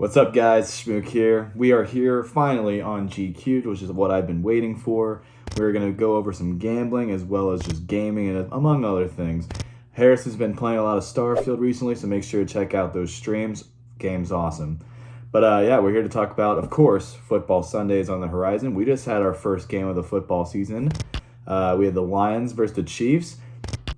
What's up, guys? Schmook here. We are here finally on GQ, which is what I've been waiting for. We're going to go over some gambling as well as just gaming and among other things. Harris has been playing a lot of Starfield recently, so make sure to check out those streams. Game's awesome. But yeah, we're here to talk about, of course, football Sundays on the horizon. We just had our first game of the football season. We had the Lions versus the Chiefs.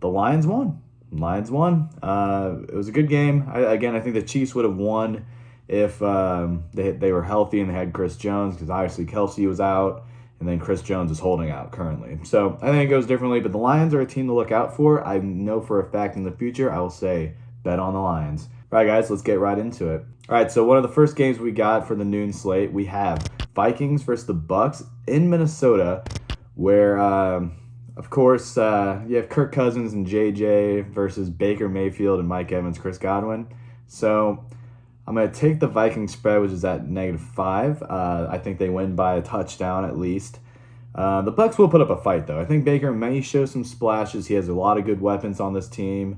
The Lions won. It was a good game. I think the Chiefs would have won if they were healthy and they had Chris Jones, because obviously Kelsey was out and then Chris Jones is holding out currently. So I think it goes differently, but the Lions are a team to look out for. I know for a fact in the future I will say bet on the Lions. All right, guys, let's get right into it. All right, so one of the first games we got for the noon slate, we have Vikings versus the Bucks in Minnesota, where of course you have Kirk Cousins and JJ versus Baker Mayfield and Mike Evans, Chris Godwin. So I'm going to take the Vikings spread, which is at -5. I think they win by a touchdown at least. The Bucs will put up a fight, though. I think Baker may show some splashes. He has a lot of good weapons on this team.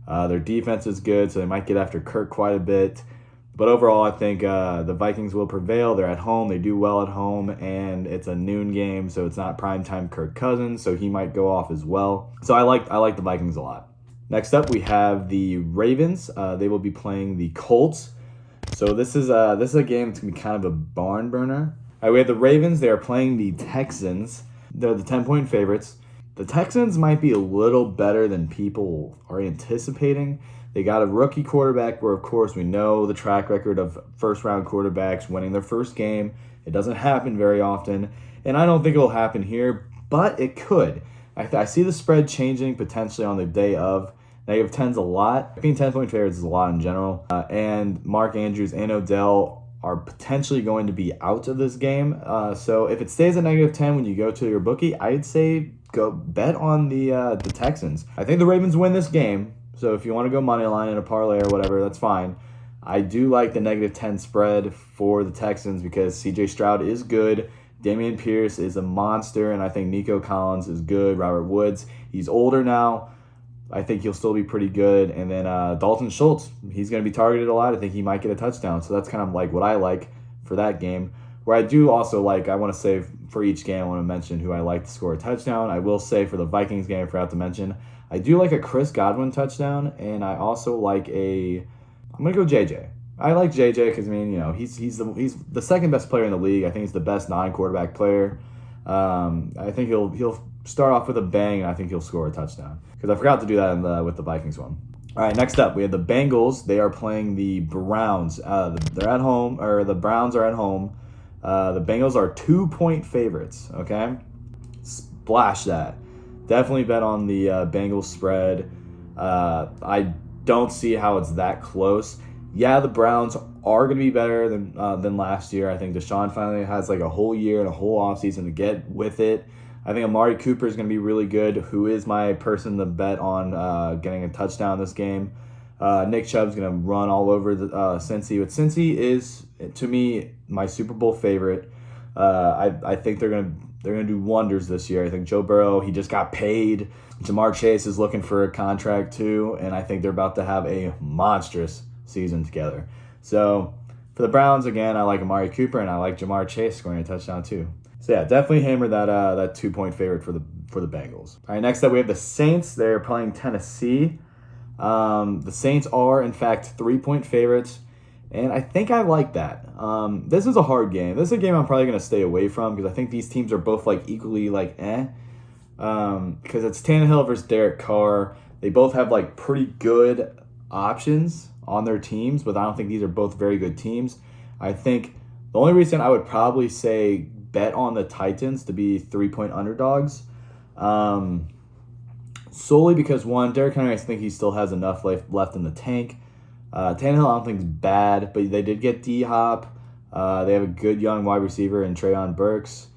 Their defense is good, so they might get after Kirk quite a bit. But overall, I think the Vikings will prevail. They're at home. They do well at home, and it's a noon game, so it's not primetime Kirk Cousins, so he might go off as well. So I like the Vikings a lot. Next up, we have the Ravens. They will be playing the Colts. So this is a game that's going to be kind of a barn burner. All right, we have the Ravens. They are playing the Texans. They're the 10-point favorites. The Texans might be a little better than people are anticipating. They got a rookie quarterback where, of course, we know the track record of first-round quarterbacks winning their first game. It doesn't happen very often, and I don't think it will happen here, but it could. I see the spread changing potentially on the day of. -10's a lot. Being 10-point favorites is a lot in general. And Mark Andrews and Odell are potentially going to be out of this game. So if it stays at -10 when you go to your bookie, I'd say go bet on the Texans. I think the Ravens win this game. So if you want to go money line in a parlay or whatever, that's fine. I do like the -10 spread for the Texans because CJ Stroud is good. Dameon Pierce is a monster, and I think Nico Collins is good. Robert Woods, he's older now. I think he'll still be pretty good. And then Dalton Schultz, he's going to be targeted a lot. I think he might get a touchdown. So that's kind of like what I like for that game. Where I do also like, I want to say for each game, I want to mention who I like to score a touchdown. I will say for the Vikings game, I forgot to mention, I do like a Chris Godwin touchdown. And I also like I'm going to go JJ. I like JJ because, I mean, you know, he's the second best player in the league. I think he's the best non-quarterback player. I think he'll start off with a bang, and I think he'll score a touchdown. Because I forgot to do that with the Vikings one. All right, next up, we have the Bengals. They are playing the Browns. They're at home, or the Browns are at home. The Bengals are 2-point favorites, okay? Splash that. Definitely bet on the Bengals spread. I don't see how it's that close. Yeah, the Browns are going to be better than last year. I think Deshaun finally has like a whole year and a whole offseason to get with it. I think Amari Cooper is going to be really good, who is my person to bet on getting a touchdown this game. Nick Chubb's going to run all over the Cincy. But Cincy is, to me, my Super Bowl favorite. I think they're going to do wonders this year. I think Joe Burrow, he just got paid. Jamar Chase is looking for a contract too, and I think they're about to have a monstrous season together. So for the Browns, again, I like Amari Cooper, and I like Jamar Chase scoring a touchdown too. So yeah, definitely hammer that 2-point favorite for the Bengals. All right, next up we have the Saints. They're playing Tennessee. The Saints are in fact 3-point favorites, and I think I like that. This is a hard game. This is a game I'm probably going to stay away from because I think these teams are both like equally like because it's Tannehill versus Derek Carr. They both have like pretty good options on their teams, but I don't think these are both very good teams. I think the only reason I would probably say bet on the Titans to be 3-point underdogs, solely because, one, Derrick Henry, I think he still has enough left in the tank. Tannehill, I don't think is bad, but they did get D-Hop. They have a good young wide receiver in Treylon Burks.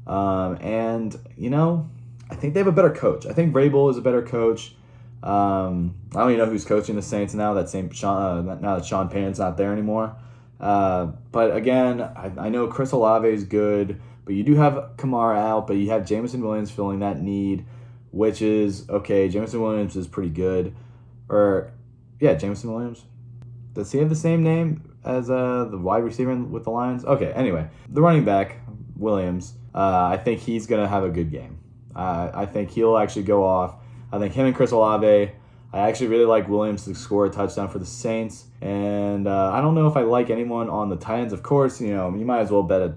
And, you know, I think they have a better coach. I think Vrabel is a better coach. I don't even know who's coaching the Saints now. Now that Sean Payton's not there anymore. But again, I know Chris Olave is good, but you do have Kamara out, but you have Jameson Williams filling that need, which is okay. Jameson Williams is pretty good. Jameson Williams. Does he have the same name? as the wide receiver with the Lions? Okay, anyway, the running back, Williams, I think he's going to have a good game. I think he'll actually go off. I think him and Chris Olave, I actually really like Williams to score a touchdown for the Saints. And I don't know if I like anyone on the Titans. Of course, you might as well bet it,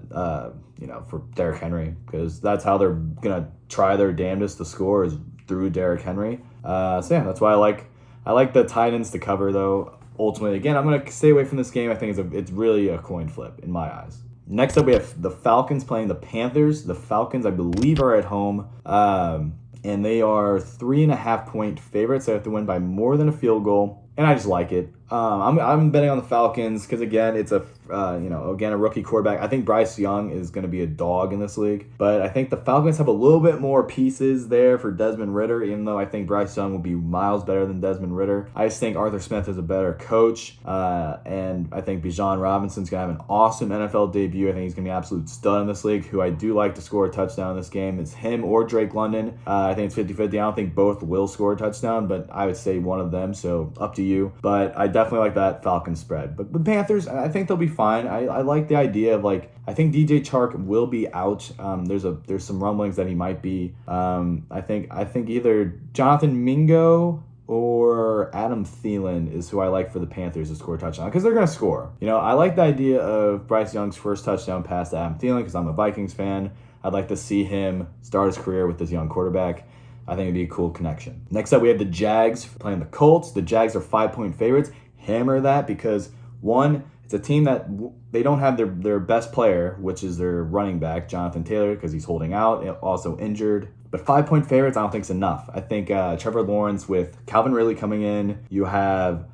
for Derrick Henry, because that's how they're going to try their damnedest to score is through Derrick Henry. So yeah, that's why I like the Titans to cover, though. Ultimately, again, I'm going to stay away from this game. I think it's really a coin flip in my eyes. Next up, we have the Falcons playing the Panthers. The Falcons, I believe, are at home, and they are 3.5-point favorites. They have to win by more than a field goal, and I just like it. I'm betting on the Falcons because, again, it's a rookie quarterback. I think Bryce Young is going to be a dog in this league, but I think the Falcons have a little bit more pieces there for Desmond Ridder, even though I think Bryce Young will be miles better than Desmond Ridder. I just think Arthur Smith is a better coach, and I think Bijan Robinson's going to have an awesome NFL debut. I think he's going to be an absolute stud in this league. Who I do like to score a touchdown in this game is him or Drake London. I think it's 50-50. I don't think both will score a touchdown, but I would say one of them, so up to you. But I definitely like that Falcons spread. But with Panthers, I think they'll be fine. I like the idea of I think DJ Chark will be out. There's some rumblings that he might be. I think either Jonathan Mingo or Adam Thielen is who I like for the Panthers to score a touchdown because they're going to score. I like the idea of Bryce Young's first touchdown pass to Adam Thielen because I'm a Vikings fan. I'd like to see him start his career with this young quarterback. I think it'd be a cool connection. Next up, we have the Jags playing the Colts. The Jags are 5-point favorites. Hammer that because, one, it's a team that they don't have their best player, which is their running back, Jonathan Taylor, because he's holding out, also injured. But 5-point favorites, I don't think is enough. I think Trevor Lawrence with Calvin Ridley coming in, you have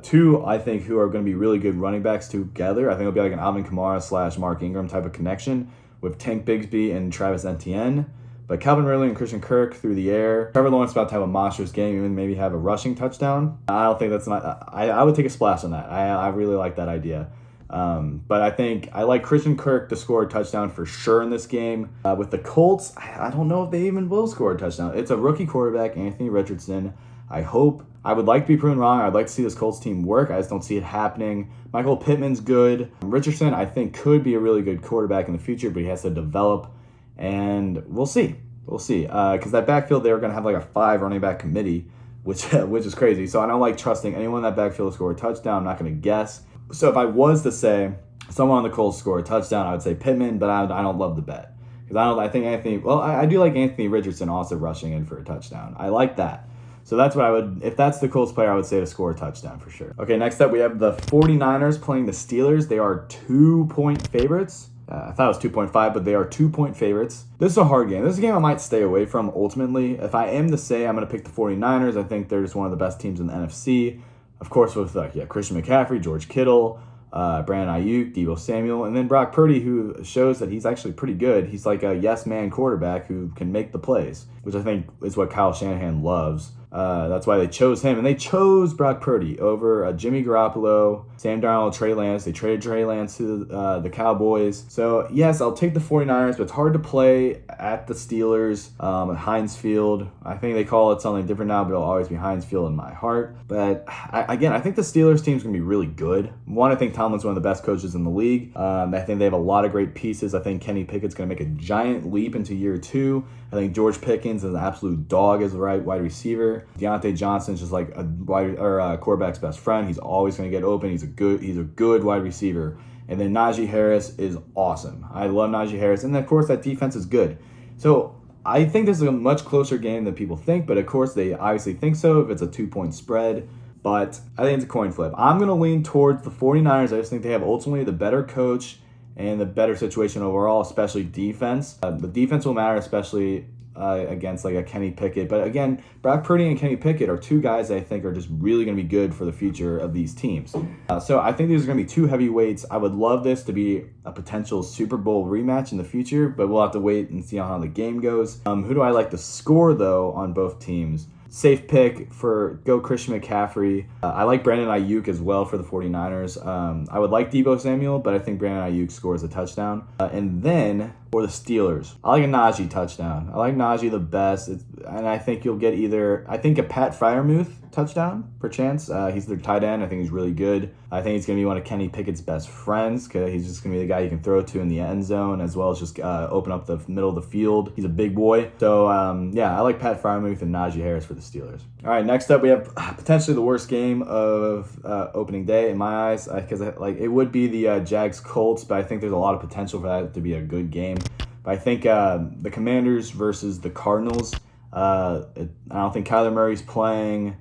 two, I think, who are going to be really good running backs together. I think it'll be like an Alvin Kamara / Mark Ingram type of connection with Tank Bigsby and Travis Etienne. But Calvin Ridley and Christian Kirk through the air. Trevor Lawrence about to have a monstrous game, even maybe have a rushing touchdown. I don't think that's not. I would take a splash on that. I really like that idea. But I think I like Christian Kirk to score a touchdown for sure in this game. With the Colts, I don't know if they even will score a touchdown. It's a rookie quarterback, Anthony Richardson. I would like to be proven wrong. I'd like to see this Colts team work. I just don't see it happening. Michael Pittman's good. Richardson, I think, could be a really good quarterback in the future, but he has to develop. And we'll see. Because that backfield, they're going to have like a 5 running back committee, which is crazy. So I don't like trusting anyone in that backfield to score a touchdown. I'm not going to guess. So if I was to say someone on the Colts score a touchdown, I would say Pittman, but I don't love the bet. Because I do like Anthony Richardson also rushing in for a touchdown. I like that. So that's what if that's the Colts player, I would say to score a touchdown for sure. Okay, next up we have the 49ers playing the Steelers. They are 2-point favorites. I thought it was 2.5, but they are 2-point favorites. This is a hard game. This is a game I might stay away from ultimately. If I am to say I'm going to pick the 49ers, I think they're just one of the best teams in the NFC. Of course, with Christian McCaffrey, George Kittle, Brandon Ayuk, Deebo Samuel, and then Brock Purdy, who shows that he's actually pretty good. He's like a yes-man quarterback who can make the plays, which I think is what Kyle Shanahan loves. That's why they chose him. And they chose Brock Purdy over Jimmy Garoppolo, Sam Darnold, Trey Lance. They traded Trey Lance to the Cowboys. So, yes, I'll take the 49ers, but it's hard to play at the Steelers at Heinz Field. I think they call it something different now, but it'll always be Heinz Field in my heart. But, I think the Steelers team's going to be really good. One, I think Tomlin's one of the best coaches in the league. I think they have a lot of great pieces. I think Kenny Pickett's going to make a giant leap into year 2. I think George Pickens is an absolute dog as the right wide receiver. Deontay Johnson's just like a quarterback's best friend. He's always going to get open. He's a good wide receiver. And then Najee Harris is awesome. I love Najee Harris. And of course, that defense is good. So I think this is a much closer game than people think. But of course, they obviously think so if it's a 2-point spread. But I think it's a coin flip. I'm going to lean towards the 49ers. I just think they have ultimately the better coach and the better situation overall, especially defense. The defense will matter, especially against like a Kenny Pickett. But again, Brock Purdy and Kenny Pickett are two guys that I think are just really going to be good for the future of these teams. So I think these are going to be two heavyweights. I would love this to be a potential Super Bowl rematch in the future, but we'll have to wait and see how the game goes. Who do I like to score, though, on both teams? Safe pick go Christian McCaffrey. I like Brandon Ayuk as well for the 49ers. I would like Deebo Samuel, but I think Brandon Ayuk scores a touchdown. And then for the Steelers, I like a Najee touchdown. I like Najee the best. And I think you'll get I think a Pat Freiermuth touchdown, perchance. He's their tight end. I think he's really good. I think he's going to be one of Kenny Pickett's best friends because he's just going to be the guy you can throw to in the end zone as well as just open up the middle of the field. He's a big boy. So, yeah, I like Pat Freiermuth and Najee Harris for the Steelers. All right, next up we have potentially the worst game of opening day in my eyes because it would be the Jags-Colts, but I think there's a lot of potential for that to be a good game. But I think the Commanders versus the Cardinals, I don't think Kyler Murray's playing.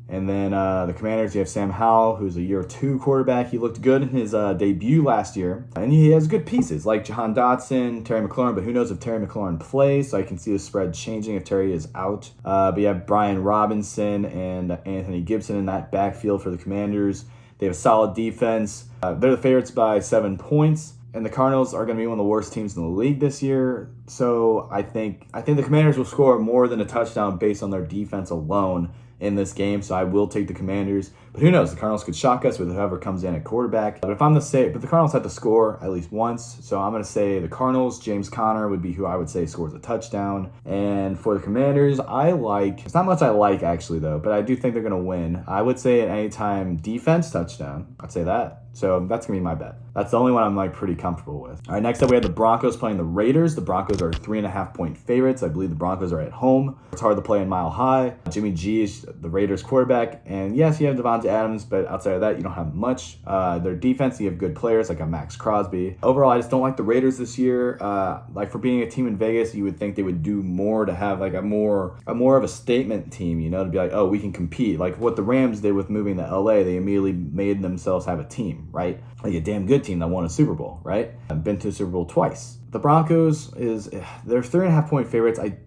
And then the Commanders, you have Sam Howell, who's a year 2 quarterback. He looked good in his debut last year. And he has good pieces like Jahan Dotson, Terry McLaurin, but who knows if Terry McLaurin plays. So I can see the spread changing if Terry is out. But you have Brian Robinson and Anthony Gibson in that backfield for the Commanders. They have a solid defense. They're the favorites by 7 points. And the Cardinals are going to be one of the worst teams in the league this year. So I think the Commanders will score more than a touchdown based on their defense alone in this game. So I will take the Commanders. But who knows? The Cardinals could shock us with whoever comes in at quarterback. But the Cardinals have to score at least once. So I'm going to say the Cardinals. James Conner would be who I would say scores a touchdown. And for the Commanders, it's not much I like actually though, but I do think they're going to win. I would say at any time defense touchdown. I'd say that. So that's going to be my bet. That's the only one I'm pretty comfortable with. All right, next up we have the Broncos playing the Raiders. The Broncos are 3.5-point favorites. I believe the Broncos are at home. It's hard to play in Mile High. Jimmy G is the Raiders quarterback. And yes, you have Devontae Adams, but outside of that, you don't have much. Their defense, you have good players like a Max Crosby. Overall, I just don't like the Raiders this year. For being a team in Vegas, you would think they would do more to have like a more of a statement team, to be like, oh, we can compete. Like what the Rams did with moving to LA, they immediately made themselves have a team, right? Like a damn good team that won a Super Bowl, right? I've been to a Super Bowl twice. The Broncos they're 3.5-point favorites. I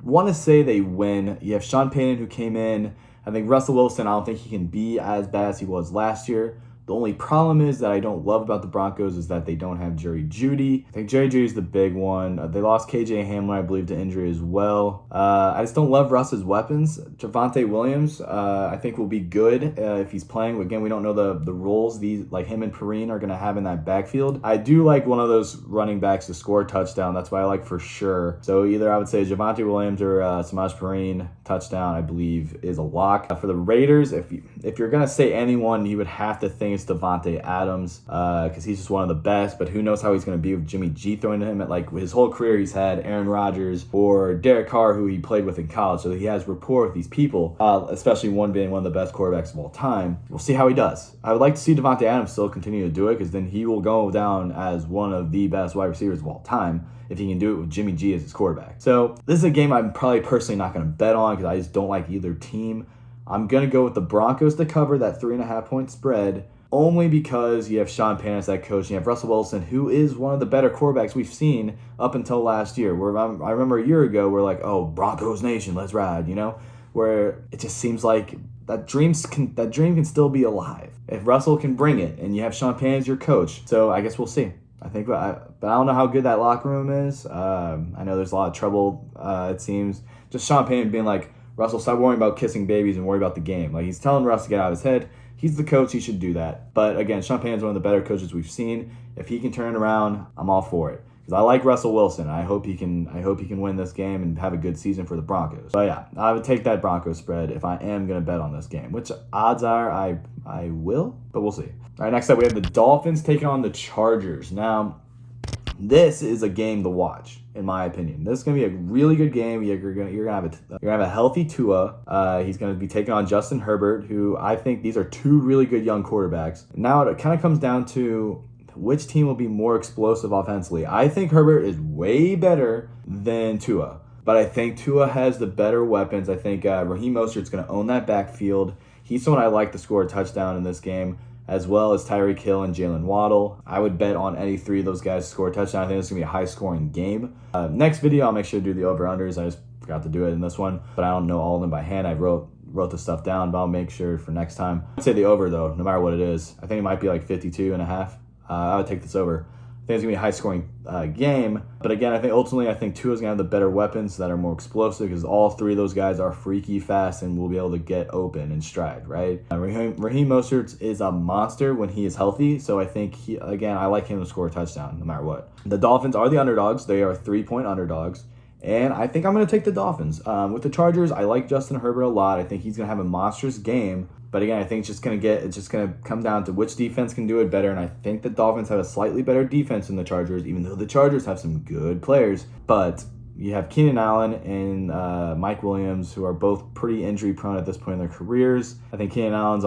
want to say they win. You have Sean Payton who came in. I think Russell Wilson, I don't think he can be as bad as he was last year. The only problem is that I don't love about the Broncos is that they don't have Jerry Jeudy. I think Jerry Jeudy's the big one. They lost KJ Hamler, I believe, to injury as well. I just don't love Russ's weapons. Javonte Williams, I think will be good if he's playing. Again, we don't know the roles him and Perrine are going to have in that backfield. I do like one of those running backs to score a touchdown. That's what I like for sure. So either I would say Javonte Williams or Samaj Perrine touchdown, I believe, is a lock. For the Raiders, if you're going to say anyone, you would have to think it's Devontae Adams because he's just one of the best, but who knows how he's going to be with Jimmy G throwing to him. His whole career he's had Aaron Rodgers or Derek Carr, who he played with in college, so he has rapport with these people, especially one being one of the best quarterbacks of all time. We'll see how he does. I would like to see Devontae Adams still continue to do it because then he will go down as one of the best wide receivers of all time if he can do it with Jimmy G as his quarterback. So this is a game I'm probably personally not going to bet on because I just don't like either team. I'm going to go with the Broncos to cover that 3.5-point spread only because you have Sean Payton as that coach and you have Russell Wilson, who is one of the better quarterbacks we've seen up until last year. Where I remember a year ago, we're like, oh, Broncos Nation, let's ride, where it just seems like that dream can still be alive if Russell can bring it and you have Sean Payton as your coach. So I guess we'll see. I think, but I don't know how good that locker room is. I know there's a lot of trouble, it seems. Just Sean Payton being like, Russell, stop worrying about kissing babies and worry about the game. Like, he's telling Russ to get out of his head. He's the coach. He should do that. But, again, Sean Payton's one of the better coaches we've seen. If he can turn it around, I'm all for it. Because I like Russell Wilson. I hope he can win this game and have a good season for the Broncos. So, yeah, I would take that Broncos spread if I am going to bet on this game. Which odds are I will, but we'll see. All right, next up we have the Dolphins taking on the Chargers. Now, this is a game to watch, in my opinion. This is gonna be a really good game. You're gonna have a healthy Tua. He's gonna be taking on Justin Herbert, who I think these are two really good young quarterbacks. Now it kind of comes down to which team will be more explosive offensively. I think Herbert is way better than Tua, but I think Tua has the better weapons. I think Raheem Mostert's gonna own that backfield. He's someone I like to score a touchdown in this game, as well as Tyreek Hill and Jalen Waddle. I would bet on any three of those guys to score a touchdown. I think it's going to be a high-scoring game. Next video, I'll make sure to do the over-unders. I just forgot to do it in this one, but I don't know all of them by hand. I wrote the stuff down, but I'll make sure for next time. I'd say the over, though, no matter what it is. I think it might be like 52.5. I would take this over. I think it's going to be a high-scoring game. But again, I think ultimately, Tua's going to have the better weapons that are more explosive because all three of those guys are freaky fast and will be able to get open and stride, right? Raheem Mostert is a monster when he is healthy. So I think, I like him to score a touchdown no matter what. The Dolphins are the underdogs. They are 3-point underdogs. And I think I'm going to take the Dolphins. With the Chargers, I like Justin Herbert a lot. I think he's going to have a monstrous game. But again, I think it's just going to come down to which defense can do it better. And I think the Dolphins have a slightly better defense than the Chargers, even though the Chargers have some good players. But you have Keenan Allen and Mike Williams, who are both pretty injury prone at this point in their careers. I think Keenan Allen's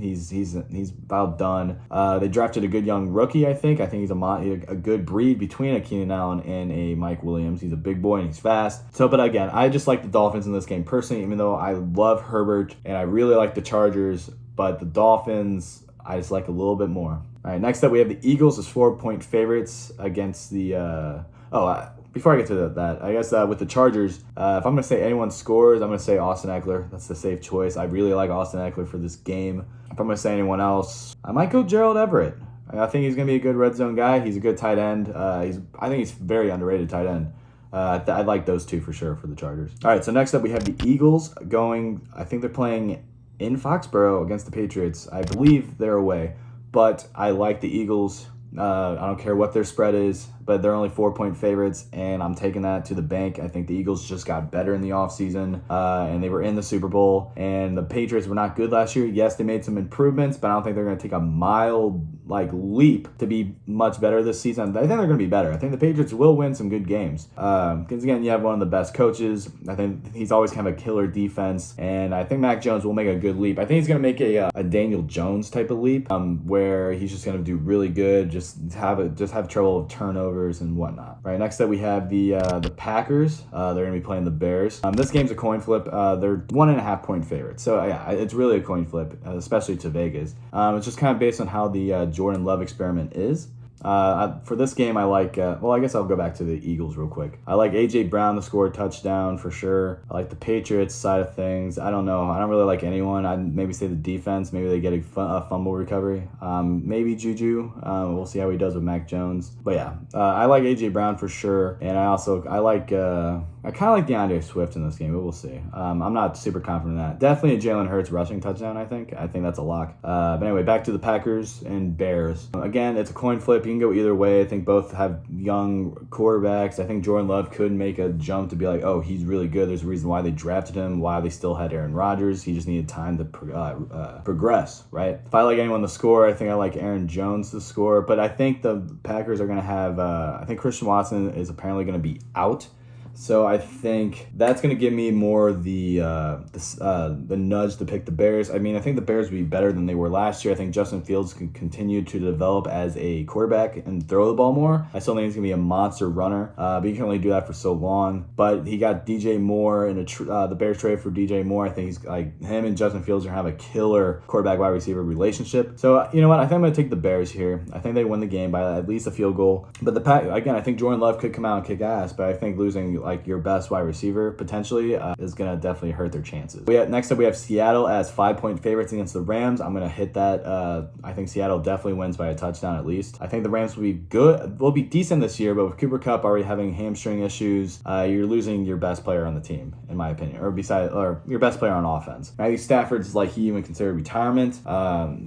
he's about done. They drafted a good young rookie. I think he's a good breed between a Keenan Allen and a Mike Williams. He's a big boy and he's fast. So, but again, I just like the Dolphins in this game personally, even though I love Herbert and I really like the Chargers, but the Dolphins I just like a little bit more. All right, next up we have the Eagles as 4-point favorites against the before I get to that, I guess with the Chargers, if I'm going to say anyone scores, I'm going to say Austin Eckler. That's the safe choice. I really like Austin Eckler for this game. If I'm going to say anyone else, I might go Gerald Everett. I think he's going to be a good red zone guy. He's a good tight end. I think he's very underrated tight end. I like those two for sure for the Chargers. All right, so next up we have the Eagles going. I think they're playing in Foxborough against the Patriots. I believe they're away, but I like the Eagles. I don't care what their spread is, but they're only 4-point favorites, and I'm taking that to the bank. I think the Eagles just got better in the offseason, and they were in the Super Bowl, and the Patriots were not good last year. Yes, they made some improvements, but I don't think they're going to take a mild leap to be much better this season. I think they're going to be better. I think the Patriots will win some good games, because again, you have one of the best coaches. I think he's always kind of a killer defense, and I think Mac Jones will make a good leap. I think he's going to make a Daniel Jones type of leap, where he's just going to do really good, just have trouble with turnovers and whatnot. Right, next up we have the Packers. They're going to be playing the Bears. This game's a coin flip. They're 1.5-point favorites. So yeah, it's really a coin flip, especially to Vegas. It's just kind of based on how the Jordan Love experiment is. For this game, I like, I guess I'll go back to the Eagles real quick. I like A.J. Brown to score a touchdown for sure. I like the Patriots side of things. I don't know. I don't really like anyone. I'd maybe say the defense. Maybe they get a fumble recovery. Maybe Juju. We'll see how he does with Mac Jones. But yeah, I like A.J. Brown for sure. And I kind of like DeAndre Swift in this game, but we'll see. I'm not super confident in that. Definitely a Jalen Hurts rushing touchdown, I think. I think that's a lock. But anyway, back to the Packers and Bears. Again, it's a coin flip. You can go either way. I think both have young quarterbacks. I think Jordan Love could make a jump to be like, oh, he's really good. There's a reason why they drafted him, why they still had Aaron Rodgers. He just needed time to progress, right? If I like anyone to score, I think I like Aaron Jones to score. But I think the Packers are going to have, I think Christian Watson is apparently going to be out. So I think that's going to give me more the nudge to pick the Bears. I mean, I think the Bears will be better than they were last year. I think Justin Fields can continue to develop as a quarterback and throw the ball more. I still think he's going to be a monster runner, but he can only do that for so long. But he got DJ Moore, and the Bears traded for DJ Moore. I think he's him and Justin Fields are going to have a killer quarterback-wide receiver relationship. So you know what? I think I'm going to take the Bears here. I think they win the game by at least a field goal. But again, I think Jordan Love could come out and kick ass, but I think losing your best wide receiver potentially is going to definitely hurt their chances. Next up we have Seattle as 5-point favorites against the Rams. I'm going to hit that. I think Seattle definitely wins by a touchdown at least. I think the Rams will be decent this year, but with Cooper Kupp already having hamstring issues, you're losing your best player on the team, in my opinion, or your best player on offense. I think Stafford's he even considered retirement.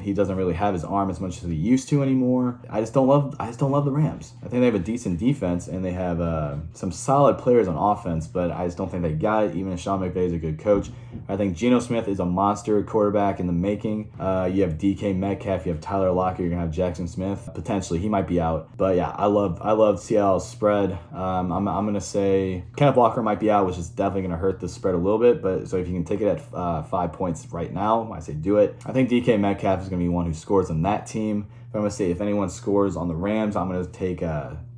He doesn't really have his arm as much as he used to anymore. I just don't love the Rams. I think they have a decent defense and they have some solid players on offense, but I just don't think they got it, even if Sean McVay is a good coach. I think Geno Smith is a monster quarterback in the making. You have DK Metcalf, you have Tyler Lockett, you're going to have Jackson Smith. Potentially, he might be out. But yeah, I love Seattle's spread. I'm going to say Kenneth Walker might be out, which is definitely going to hurt the spread a little bit. But so if you can take it at 5 points right now, I say do it. I think DK Metcalf is going to be one who scores on that team. If I'm going to say if anyone scores on the Rams, I'm going to take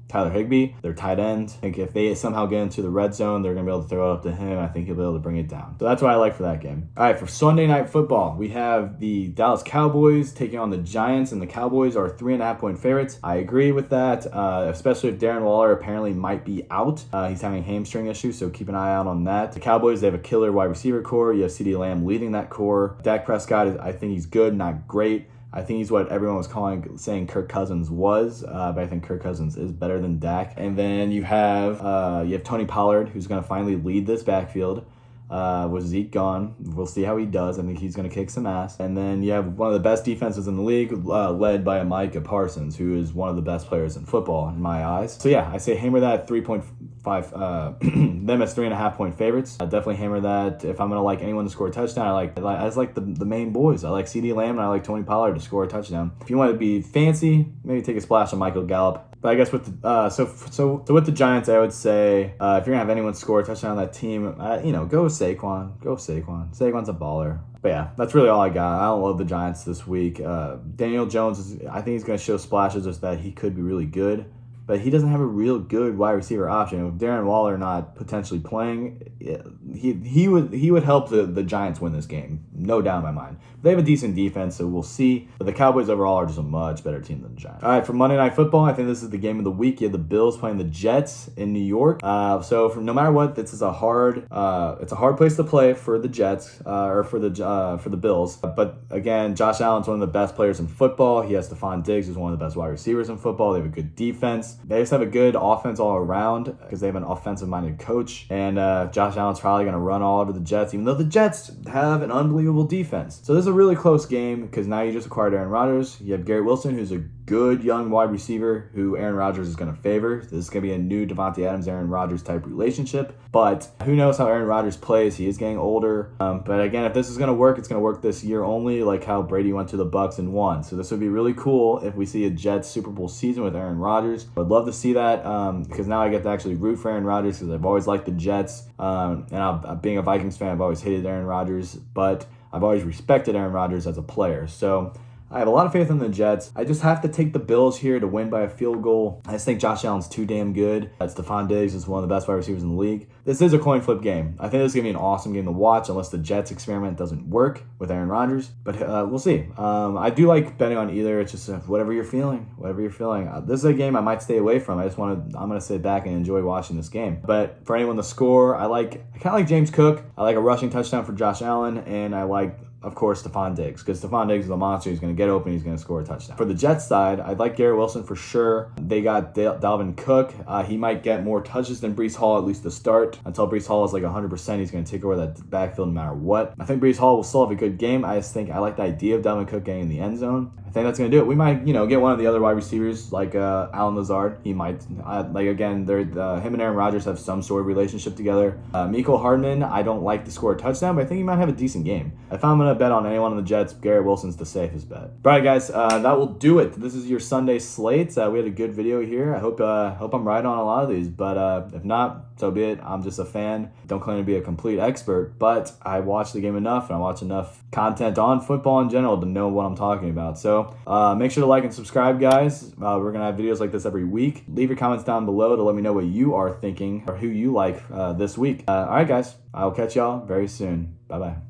Tyler Higbee, their tight end. I think if they somehow get into the red zone, they're going to be able to throw it up to him. I think he'll be able to bring it down. So that's what I like for that game. All right, for Sunday Night Football, we have the Dallas Cowboys taking on the Giants, and the Cowboys are 3.5-point favorites. I agree with that, especially if Darren Waller apparently might be out. He's having hamstring issues, so keep an eye out on that. The Cowboys, they have a killer wide receiver core. You have CeeDee Lamb leading that core. Dak Prescott, I think he's good, not great. I think he's what everyone was saying Kirk Cousins was, but I think Kirk Cousins is better than Dak. And then you have Tony Pollard, who's going to finally lead this backfield. With Zeke gone, we'll see how he does. I think he's going to kick some ass. And then you have one of the best defenses in the league, led by Micah Parsons, who is one of the best players in football in my eyes. So yeah, I say hammer that 3.5 them as 3.5-point favorites. I definitely hammer that. If I'm gonna like anyone to score a touchdown, I just like the main boys. I like CeeDee Lamb and I like Tony Pollard to score a touchdown. If you want to be fancy, maybe take a splash on Michael Gallup. But I guess with the so with the Giants, I would say if you're gonna have anyone score a touchdown on that team, go with Saquon. Go with Saquon. Saquon's a baller. But yeah, that's really all I got. I don't love the Giants this week. Daniel Jones I think he's gonna show splashes of that he could be really good, but he doesn't have a real good wide receiver option. With Darren Waller not potentially playing, he would help the Giants win this game, no doubt in my mind. They have a decent defense, so we'll see. But the Cowboys overall are just a much better team than the Giants. All right, for Monday Night Football, I think this is the game of the week. You have the Bills playing the Jets in New York. So no matter what, this is a hard place to play for the Jets or for the Bills. But again, Josh Allen's one of the best players in football. He has Stephon Diggs, who's one of the best wide receivers in football. They have a good defense. They just have a good offense all around because they have an offensive-minded coach. And Josh Allen's probably going to run all over the Jets, even though the Jets have an unbelievable defense. So this is a really close game because now you just acquired Aaron Rodgers. You have Garrett Wilson, who's a good young wide receiver who Aaron Rodgers is going to favor. This is going to be a new Davante Adams, Aaron Rodgers type relationship. But who knows how Aaron Rodgers plays? He is getting older. But again, if this is going to work, it's going to work this year only, like how Brady went to the Bucs and won. So this would be really cool if we see a Jets Super Bowl season with Aaron Rodgers. I'd love to see that because now I get to actually root for Aaron Rodgers because I've always liked the Jets. And being a Vikings fan, I've always hated Aaron Rodgers, but I've always respected Aaron Rodgers as a player. So I have a lot of faith in the Jets. I just have to take the Bills here to win by a field goal. I just think Josh Allen's too damn good. Stephon Diggs is one of the best wide receivers in the league. This is a coin flip game. I think this is going to be an awesome game to watch unless the Jets experiment doesn't work with Aaron Rodgers. But we'll see. I do like betting on either. It's just whatever you're feeling. Whatever you're feeling. This is a game I might stay away from. I'm going to sit back and enjoy watching this game. But for anyone to score, I kind of like James Cook. I like a rushing touchdown for Josh Allen. And I like, of course, Stephon Diggs, because Stephon Diggs is a monster. He's going to get open. He's going to score a touchdown. For the Jets side, I'd like Garrett Wilson for sure. They got Dalvin Cook. He might get more touches than Breece Hall, at least to start. Until Breece Hall is like 100%, he's going to take over that backfield no matter what. I think Breece Hall will still have a good game. I just think I like the idea of Dalvin Cook getting in the end zone. I think that's going to do it. We might, get one of the other wide receivers like Allen Lazard. He might, him and Aaron Rodgers have some sort of relationship together. Mecole Hardman, I don't like to score a touchdown, but I think he might have a decent game. If I'm going to bet on anyone on the Jets, Garrett Wilson's the safest bet. All right, guys, that will do it. This is your Sunday slate. We had a good video here. I hope I'm right on a lot of these, but if not, so be it. I'm just a fan. Don't claim to be a complete expert, but I watch the game enough and I watch enough content on football in general to know what I'm talking about. So make sure to like and subscribe, guys. We're going to have videos like this every week. Leave your comments down below to let me know what you are thinking or who you like this week. All right, guys. I'll catch y'all very soon. Bye-bye.